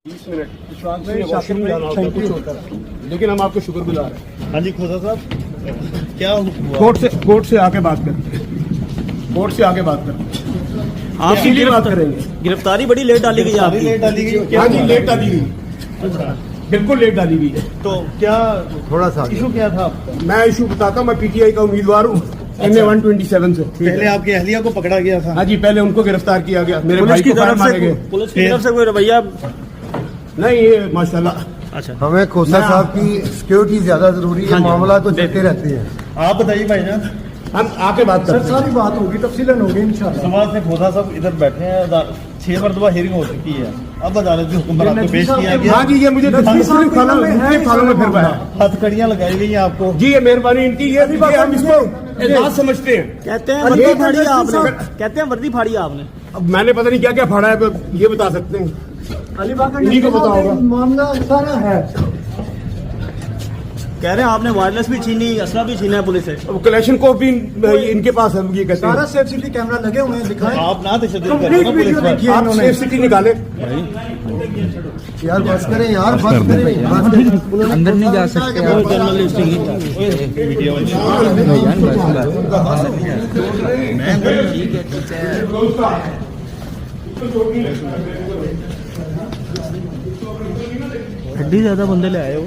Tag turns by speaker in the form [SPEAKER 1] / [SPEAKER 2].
[SPEAKER 1] 20 minute लेकिन हम आपको शुक्रगुजार हैं।
[SPEAKER 2] हाँ जी खोसा साहब, क्या हुआ?
[SPEAKER 1] कोर्ट से आके बात करें, कोर्ट से आके बात करें,
[SPEAKER 3] आपकी
[SPEAKER 1] बात करेंगे।
[SPEAKER 3] गिरफ्तारी बड़ी लेट डाली गई आपकी।
[SPEAKER 2] लेट डाली गई? क्या
[SPEAKER 1] हाँ जी, लेट डाली गई, बिल्कुल लेट डाली गई है।
[SPEAKER 2] तो क्या
[SPEAKER 4] थोड़ा सा
[SPEAKER 2] इशू क्या था आपका?
[SPEAKER 1] मैं इशू बताता हूँ, मैं पीटीआई का उम्मीदवार हूँ MA 127 से।
[SPEAKER 2] पहले आपकी अहलिया को पकड़ा गया था।
[SPEAKER 1] हाँ जी, पहले उनको गिरफ्तार किया गया, मेरे
[SPEAKER 3] पुलिस
[SPEAKER 1] भाई
[SPEAKER 3] की
[SPEAKER 1] को फायर
[SPEAKER 3] तरफ
[SPEAKER 1] मारे गए।
[SPEAKER 3] से पुलिस की तरफ से कोई रवैया?
[SPEAKER 1] नहीं, ये माशाल्लाह
[SPEAKER 3] अच्छा,
[SPEAKER 4] हमें खोसा साहब की सिक्योरिटी ज्यादा जरूरी है,
[SPEAKER 3] हाँ जी।
[SPEAKER 4] मामला तो चलते रहते हैं।
[SPEAKER 2] आप बताइए भाईजान।
[SPEAKER 1] हम आके बात करते हैं।
[SPEAKER 4] सारी बात होगी, तफसीलन होगी इंशाल्लाह।
[SPEAKER 2] समाज से खोसा साहब इधर बैठे हैं, 6 मरतबा हियरिंग हो चुकी है, अब अदालत के हुक्म पर आपको पेश किया गया।
[SPEAKER 1] हाँ जी, ये मुझे तीसरी फालों में फिर पाया।
[SPEAKER 2] हथकड़ियां लगाई गई हैं आपको।
[SPEAKER 1] जी, ये मेहरबानी इनकी, ये हम इसको एजाज समझते हैं।
[SPEAKER 3] कहते हैं वर्दी फाड़ी आपने, कहते हैं वर्दी फाड़ी आपने।
[SPEAKER 1] अब मैंने पता नहीं क्या क्या फाड़ा है, ये बता सकते हैं,
[SPEAKER 4] अलीबाग
[SPEAKER 1] इन्हीं को पता होगा।
[SPEAKER 4] मामला सारा है।
[SPEAKER 3] कह रहे हैं आपने वायरलेस भी छीनी, असला भी छीना है पुलिस से।
[SPEAKER 1] अब कलेक्शन को भी इनके पास है, ये कहते
[SPEAKER 4] सारा
[SPEAKER 1] हैं।
[SPEAKER 4] सीसीटीवी कैमरा लगे हुए हैं, दिखाएं।
[SPEAKER 2] आप ना तशद्दुद
[SPEAKER 4] कंप्लीट
[SPEAKER 2] करें ना पुलिस
[SPEAKER 4] वीडियो
[SPEAKER 2] पर।
[SPEAKER 4] देखिए
[SPEAKER 1] आप
[SPEAKER 4] इन्होंने।
[SPEAKER 1] सेफ सिटी निकाले।
[SPEAKER 4] यार बस करें यार, बस करें।
[SPEAKER 5] अंदर नहीं जा सकते आप।
[SPEAKER 2] वीडियो
[SPEAKER 3] हड्डी ज्यादा बंदे ले आए हो।